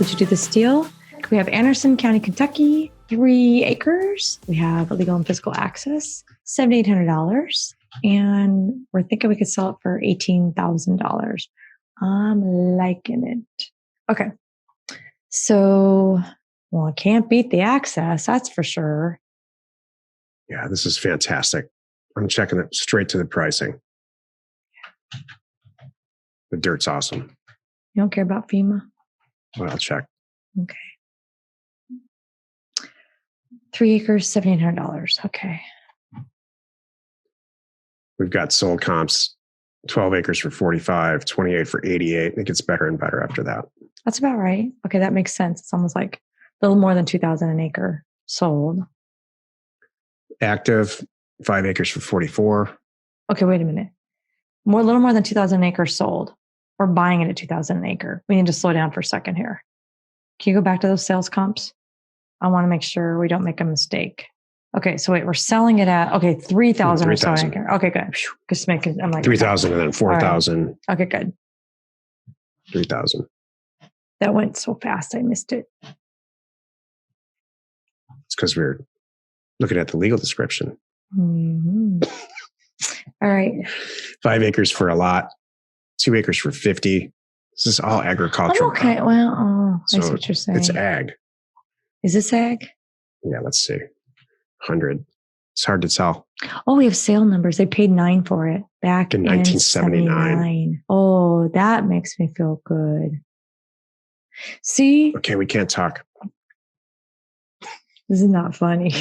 to do this deal. We have Anderson County, Kentucky, 3 acres. We have legal and physical access, $7,800. And we're thinking we could sell it for $18,000. I'm liking it. Okay. So, well, I can't beat the access. That's for sure. Yeah, this is fantastic. I'm checking it straight to the pricing. The dirt's awesome. You don't care about FEMA? Well, I'll check. Okay. 3 acres, $7,800. Okay. We've got sold comps, 12 acres for 45, 28 for 88. It gets better and better after that. That's about right. Okay, that makes sense. It's almost like a little more than 2,000 an acre sold. Active, 5 acres for 44. Okay, wait a minute. A little more than 2,000 an acre sold. We're buying it at 2,000 an acre. We need to slow down for a second here. Can you go back to those sales comps? I want to make sure we don't make a mistake. Okay, so wait, we're selling it at 3,000 or so an acre. Okay, good. Just make it. I'm like 3,000 and then 4,000. Right. Okay, good. 3,000. That went so fast, I missed it. It's because we're looking at the legal description. Mm-hmm. All right. 5 acres for a lot, 2 acres for 50. This is all agricultural. Okay, well, I see what you're saying. It's ag. Is this ag? Yeah, let's see. 100. It's hard to tell. Oh, we have sale numbers. They paid $9 for it back in 1979. Oh, that makes me feel good. See? Okay, we can't talk. This is not funny.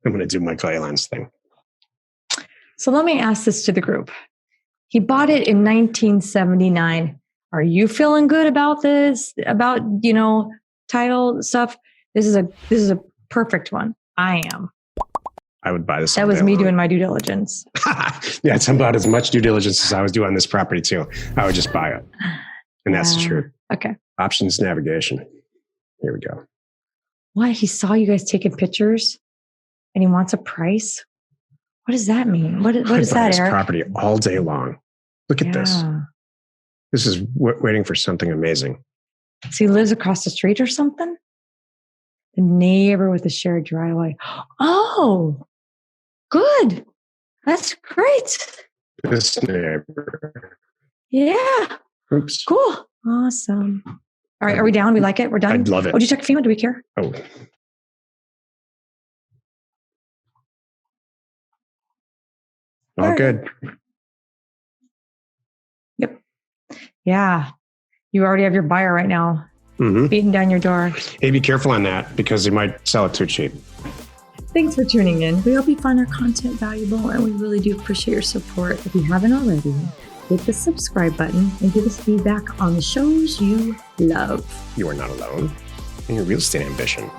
I'm going to do Michael Allen's thing. So let me ask this to the group. He bought it in 1979. Are you feeling good about this? About, title stuff? This is a perfect one. I am. I would buy this. That was me doing my due diligence. Yeah, it's about as much due diligence as I was doing on this property too. I would just buy it. And that's the truth. Okay. Options navigation. Here we go. What? He saw you guys taking pictures and he wants a price? What does that mean? What is that, Eric? Property all day long. Look at this. This is waiting for something amazing. So he lives across the street or something? The neighbor with a shared driveway. Oh, good. That's great. This neighbor. Yeah. Oops. Cool. Awesome. All right. Are we down? We like it? We're done? I'd love it. Oh, did you check FEMA? Do we care? Oh. All good. Yep. Yeah. You already have your buyer right now. Mm-hmm. Beating down your door. Hey, be careful on that because they might sell it too cheap. Thanks for tuning in. We hope you find our content valuable and we really do appreciate your support. If you haven't already, hit the subscribe button and give us feedback on the shows you love. You are not alone in your real estate ambition.